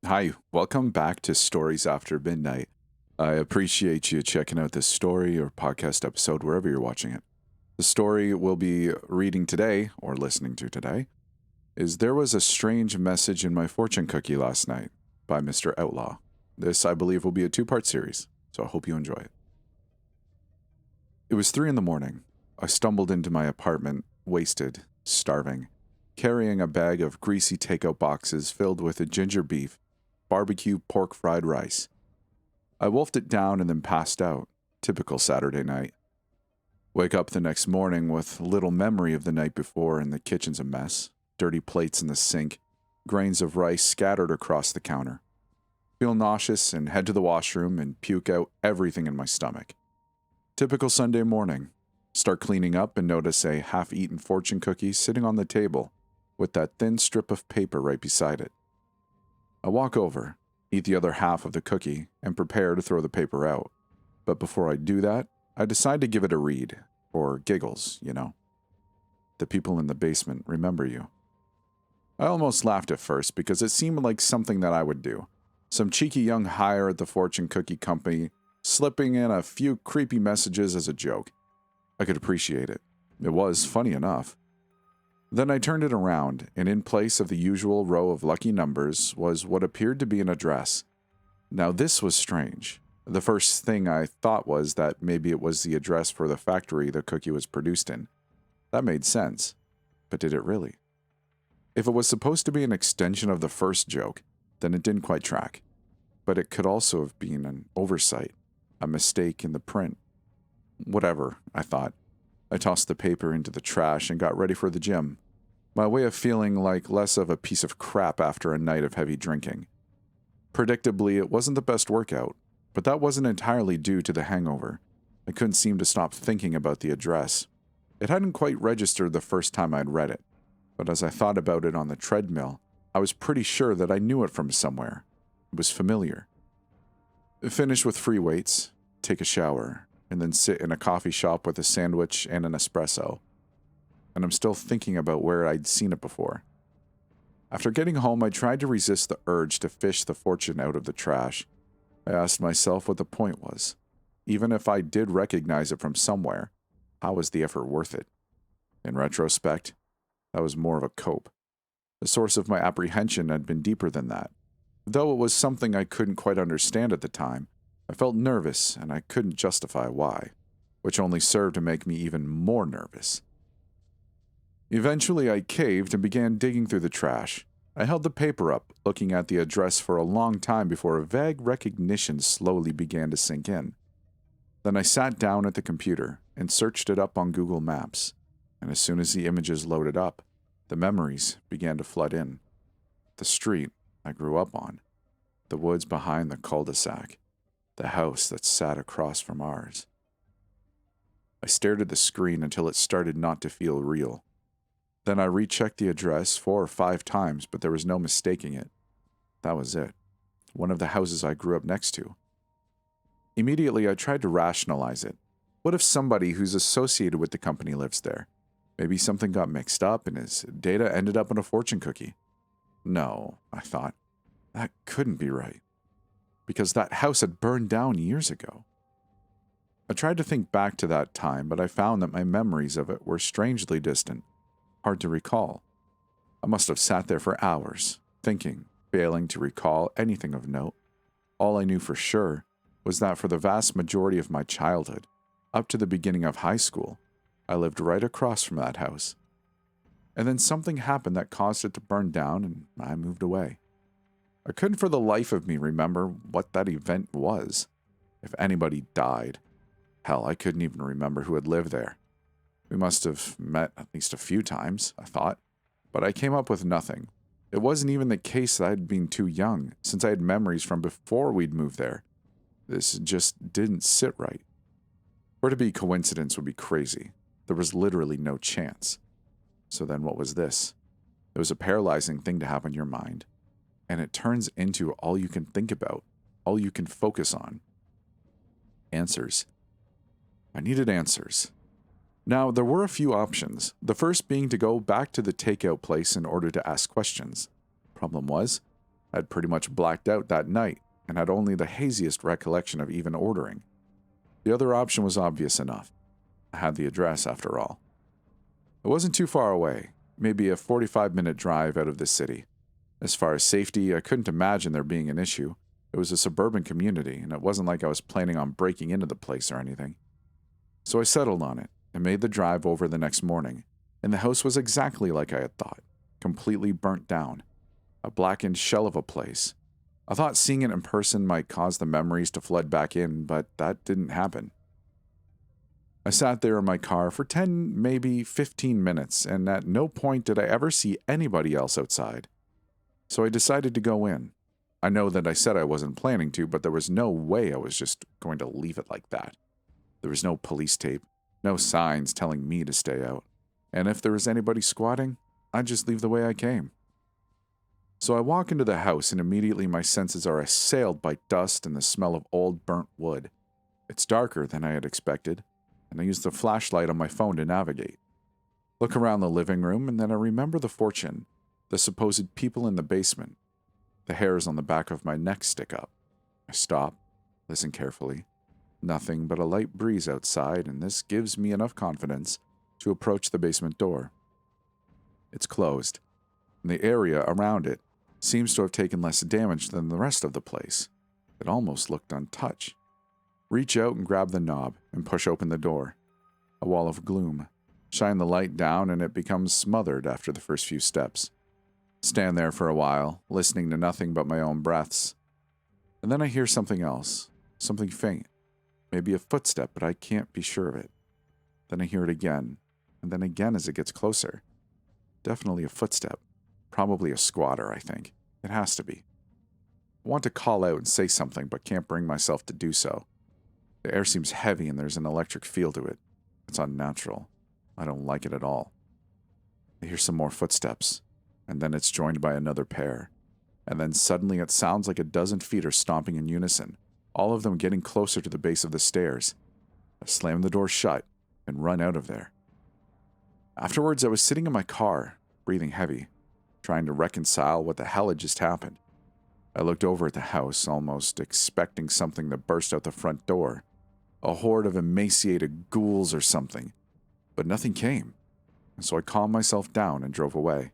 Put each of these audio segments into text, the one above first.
Hi, welcome back to Stories After Midnight. I appreciate you checking out this story or podcast episode wherever you're watching it. The story we'll be reading today, or listening to today, is There Was a Strange Message in My Fortune Cookie Last Night by Mr. Outlaw. This, I believe, will be a two-part series, so I hope you enjoy it. It was 3 in the morning. I stumbled into my apartment, wasted, starving, carrying a bag of greasy takeout boxes filled with a ginger beef, barbecue pork fried rice. I wolfed it down and then passed out. Typical Saturday night. Wake up the next morning with little memory of the night before, and the kitchen's a mess. Dirty plates in the sink, grains of rice scattered across the counter. Feel nauseous and head to the washroom and puke out everything in my stomach. Typical Sunday morning. Start cleaning up and notice a half-eaten fortune cookie sitting on the table with that thin strip of paper right beside it. I walk over, eat the other half of the cookie, and prepare to throw the paper out. But before I do that, I decide to give it a read, for giggles, you know. The people in the basement remember you. I almost laughed at first because it seemed like something that I would do. Some cheeky young hire at the fortune cookie company slipping in a few creepy messages as a joke. I could appreciate it. It was funny enough. Then I turned it around, and in place of the usual row of lucky numbers was what appeared to be an address. Now this was strange. The first thing I thought was that maybe it was the address for the factory the cookie was produced in. That made sense. But did it really? If it was supposed to be an extension of the first joke, then it didn't quite track. But it could also have been an oversight, a mistake in the print. Whatever, I thought. I tossed the paper into the trash and got ready for the gym. My way of feeling like less of a piece of crap after a night of heavy drinking. Predictably, it wasn't the best workout, but that wasn't entirely due to the hangover. I couldn't seem to stop thinking about the address. It hadn't quite registered the first time I'd read it, but as I thought about it on the treadmill, I was pretty sure that I knew it from somewhere. It was familiar. Finish with free weights, take a shower, and then sit in a coffee shop with a sandwich and an espresso. And I'm still thinking about where I'd seen it before. After getting home, I tried to resist the urge to fish the fortune out of the trash. I asked myself what the point was. Even if I did recognize it from somewhere, how was the effort worth it? In retrospect, that was more of a cope. The source of my apprehension had been deeper than that. Though it was something I couldn't quite understand at the time, I felt nervous, and I couldn't justify why, which only served to make me even more nervous. Eventually, I caved and began digging through the trash. I held the paper up, looking at the address for a long time before a vague recognition slowly began to sink in. Then I sat down at the computer and searched it up on Google Maps, and as soon as the images loaded up, the memories began to flood in. The street I grew up on, the woods behind the cul-de-sac, the house that sat across from ours. I stared at the screen until it started not to feel real. Then I rechecked the address 4 or 5 times, but there was no mistaking it. That was it. One of the houses I grew up next to. Immediately, I tried to rationalize it. What if somebody who's associated with the company lives there? Maybe something got mixed up and his data ended up in a fortune cookie. No, I thought. That couldn't be right. Because that house had burned down years ago. I tried to think back to that time, but I found that my memories of it were strangely distant, hard to recall. I must have sat there for hours, thinking, failing to recall anything of note. All I knew for sure was that for the vast majority of my childhood, up to the beginning of high school, I lived right across from that house. And then something happened that caused it to burn down, and I moved away. I couldn't for the life of me remember what that event was. If anybody died. Hell, I couldn't even remember who had lived there. We must have met at least a few times, I thought, but I came up with nothing. It wasn't even the case that I'd been too young, since I had memories from before we'd moved there. This just didn't sit right. For it to be coincidence would be crazy. There was literally no chance. So then what was this? It was a paralyzing thing to have on your mind. And it turns into all you can think about, all you can focus on. Answers. I needed answers. Now, there were a few options, the first being to go back to the takeout place in order to ask questions. Problem was, I'd pretty much blacked out that night and had only the haziest recollection of even ordering. The other option was obvious enough. I had the address, after all. It wasn't too far away, maybe a 45-minute drive out of the city. As far as safety, I couldn't imagine there being an issue. It was a suburban community, and it wasn't like I was planning on breaking into the place or anything. So I settled on it and made the drive over the next morning, and the house was exactly like I had thought, completely burnt down. A blackened shell of a place. I thought seeing it in person might cause the memories to flood back in, but that didn't happen. I sat there in my car for 10, maybe 15 minutes, and at no point did I ever see anybody else outside. So I decided to go in. I know that I said I wasn't planning to, but there was no way I was just going to leave it like that. There was no police tape, no signs telling me to stay out. And if there was anybody squatting, I'd just leave the way I came. So I walk into the house and immediately my senses are assailed by dust and the smell of old burnt wood. It's darker than I had expected, and I use the flashlight on my phone to navigate. Look around the living room, and then I remember the fortune, the supposed people in the basement. The hairs on the back of my neck stick up. I stop, listen carefully. Nothing but a light breeze outside, and this gives me enough confidence to approach the basement door. It's closed, and the area around it seems to have taken less damage than the rest of the place. It almost looked untouched. Reach out and grab the knob and push open the door. A wall of gloom. Shine the light down and it becomes smothered after the first few steps. Stand there for a while, listening to nothing but my own breaths. And then I hear something else. Something faint. Maybe a footstep, but I can't be sure of it. Then I hear it again, and then again as it gets closer. Definitely a footstep. Probably a squatter, I think. It has to be. I want to call out and say something, but can't bring myself to do so. The air seems heavy and there's an electric feel to it. It's unnatural. I don't like it at all. I hear some more footsteps, and then it's joined by another pair. And then suddenly it sounds like a dozen feet are stomping in unison, all of them getting closer to the base of the stairs. I slam the door shut and run out of there. Afterwards, I was sitting in my car, breathing heavy, trying to reconcile what the hell had just happened. I looked over at the house, almost expecting something to burst out the front door. A horde of emaciated ghouls or something. But nothing came, and so I calmed myself down and drove away.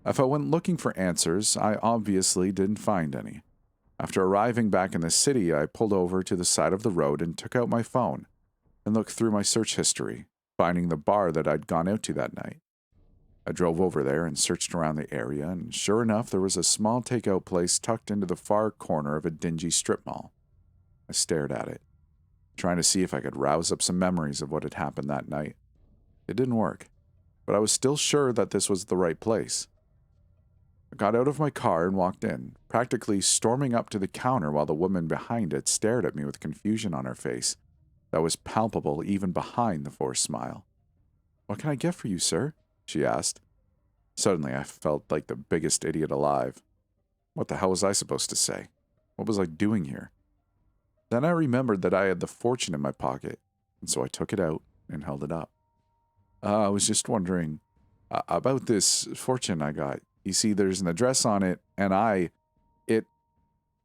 If I went looking for answers, I obviously didn't find any. After arriving back in the city, I pulled over to the side of the road and took out my phone and looked through my search history, finding the bar that I'd gone out to that night. I drove over there and searched around the area, and sure enough, there was a small takeout place tucked into the far corner of a dingy strip mall. I stared at it, trying to see if I could rouse up some memories of what had happened that night. It didn't work, but I was still sure that this was the right place. I got out of my car and walked in, practically storming up to the counter while the woman behind it stared at me with confusion on her face that was palpable even behind the forced smile. "What can I get for you, sir?" she asked. Suddenly, I felt like the biggest idiot alive. What the hell was I supposed to say? What was I doing here? Then I remembered that I had the fortune in my pocket, and so I took it out and held it up. I was just wondering about this fortune I got. You see, there's an address on it, and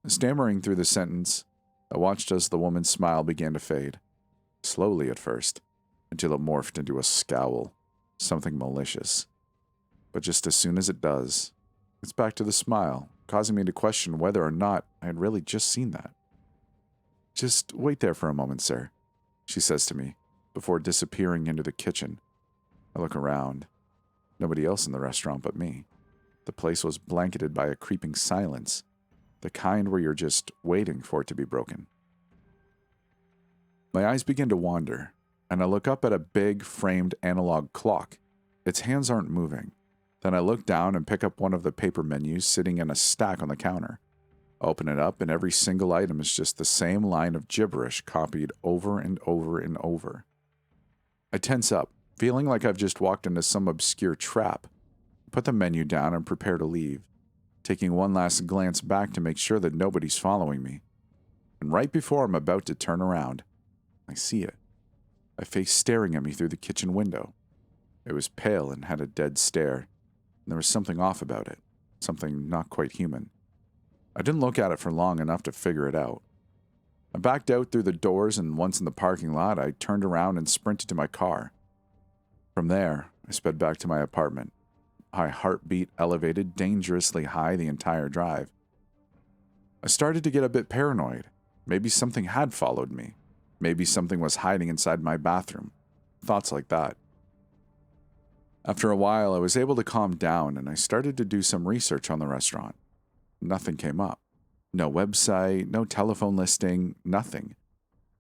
Stammering through the sentence, I watched as the woman's smile began to fade. Slowly at first, until it morphed into a scowl, something malicious. But just as soon as it does, it's back to the smile, causing me to question whether or not I had really just seen that. "Just wait there for a moment, sir," she says to me, before disappearing into the kitchen. I look around. Nobody else in the restaurant but me. The place was blanketed by a creeping silence, the kind where you're just waiting for it to be broken. My eyes begin to wander, and I look up at a big, framed analog clock. Its hands aren't moving. Then I look down and pick up one of the paper menus sitting in a stack on the counter. I open it up, and every single item is just the same line of gibberish copied over and over and over. I tense up, feeling like I've just walked into some obscure trap. I put the menu down and prepare to leave, taking one last glance back to make sure that nobody's following me. And right before I'm about to turn around, I see it. A face staring at me through the kitchen window. It was pale and had a dead stare, and there was something off about it, something not quite human. I didn't look at it for long enough to figure it out. I backed out through the doors, and once in the parking lot, I turned around and sprinted to my car. From there, I sped back to my apartment. My heartbeat elevated dangerously high the entire drive. I started to get a bit paranoid. Maybe something had followed me. Maybe something was hiding inside my bathroom. Thoughts like that. After a while, I was able to calm down, and I started to do some research on the restaurant. Nothing came up. No website, no telephone listing, nothing.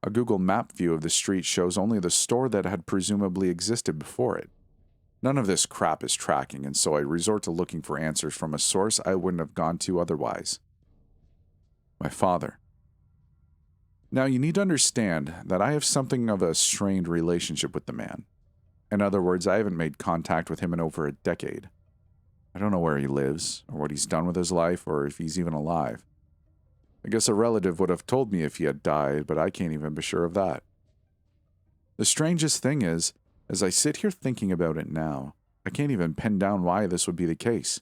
A Google Map view of the street shows only the store that had presumably existed before it. None of this crap is tracking, and so I resort to looking for answers from a source I wouldn't have gone to otherwise. My father. Now, you need to understand that I have something of a strained relationship with the man. In other words, I haven't made contact with him in over a decade. I don't know where he lives, or what he's done with his life, or if he's even alive. I guess a relative would have told me if he had died, but I can't even be sure of that. The strangest thing is, as I sit here thinking about it now, I can't even pin down why this would be the case,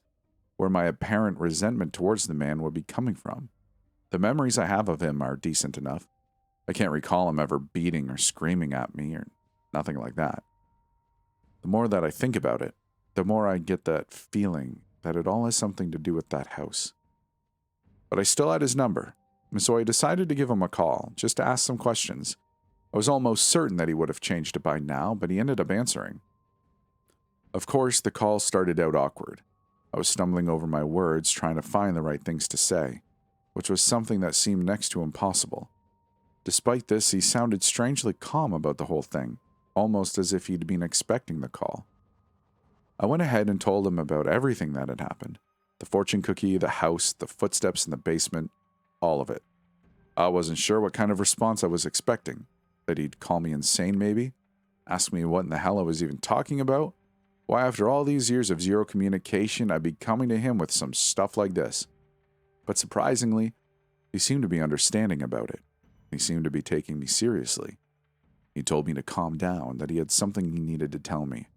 where my apparent resentment towards the man would be coming from. The memories I have of him are decent enough. I can't recall him ever beating or screaming at me or nothing like that. The more that I think about it, the more I get that feeling that it all has something to do with that house. But I still had his number, and so I decided to give him a call, just to ask some questions. I was almost certain that he would have changed it by now, but he ended up answering. Of course, the call started out awkward. I was stumbling over my words, trying to find the right things to say, which was something that seemed next to impossible. Despite this, he sounded strangely calm about the whole thing, almost as if he'd been expecting the call. I went ahead and told him about everything that had happened. The fortune cookie, the house, the footsteps in the basement, all of it. I wasn't sure what kind of response I was expecting. That he'd call me insane, maybe? Ask me what in the hell I was even talking about? Why, after all these years of zero communication, I'd be coming to him with some stuff like this. But surprisingly, he seemed to be understanding about it. He seemed to be taking me seriously. He told me to calm down, that he had something he needed to tell me.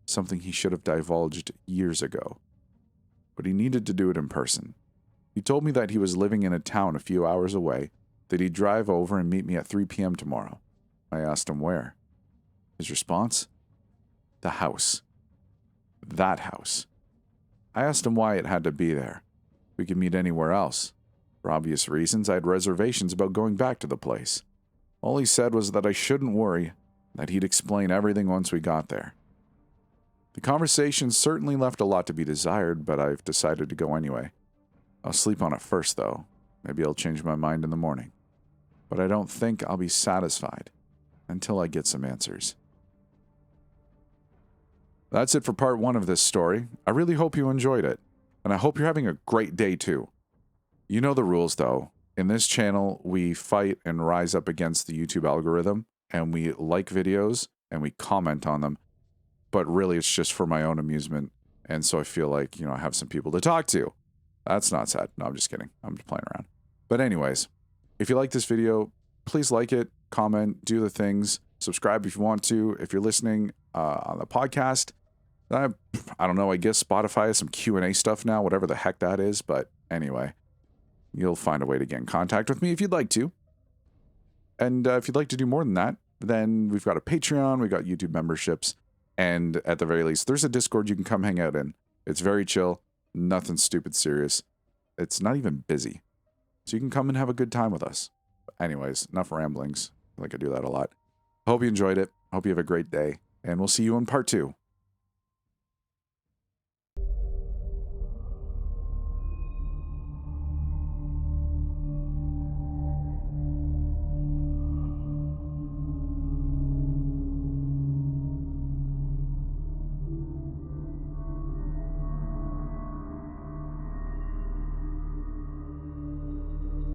Something he should have divulged years ago. But he needed to do it in person. He told me that he was living in a town a few hours away, that he'd drive over and meet me at 3 p.m. tomorrow. I asked him where. His response? The house. That house. I asked him why it had to be there. We could meet anywhere else. For obvious reasons, I had reservations about going back to the place. All he said was that I shouldn't worry, that he'd explain everything once we got there. The conversation certainly left a lot to be desired, but I've decided to go anyway. I'll sleep on it first, though. Maybe I'll change my mind in the morning. But I don't think I'll be satisfied until I get some answers. That's it for part 1 of this story. I really hope you enjoyed it, and I hope you're having a great day too. You know the rules, though. In this channel, we fight and rise up against the YouTube algorithm, and we like videos, and we comment on them. But really, it's just for my own amusement. And so I feel like, I have some people to talk to. That's not sad. No, I'm just kidding. I'm just playing around. But anyways, if you like this video, please like it, comment, do the things, subscribe if you want to. If you're listening on the podcast, I don't know, I guess Spotify has some Q&A stuff now, whatever the heck that is. But anyway, you'll find a way to get in contact with me if you'd like to. And if you'd like to do more than that, then we've got a Patreon, we've got YouTube memberships. And at the very least, there's a Discord you can come hang out in. It's very chill, nothing stupid serious. It's not even busy. So you can come and have a good time with us. Anyways, enough ramblings. I feel like I do that a lot. Hope you enjoyed it. Hope you have a great day. And we'll see you in part 2.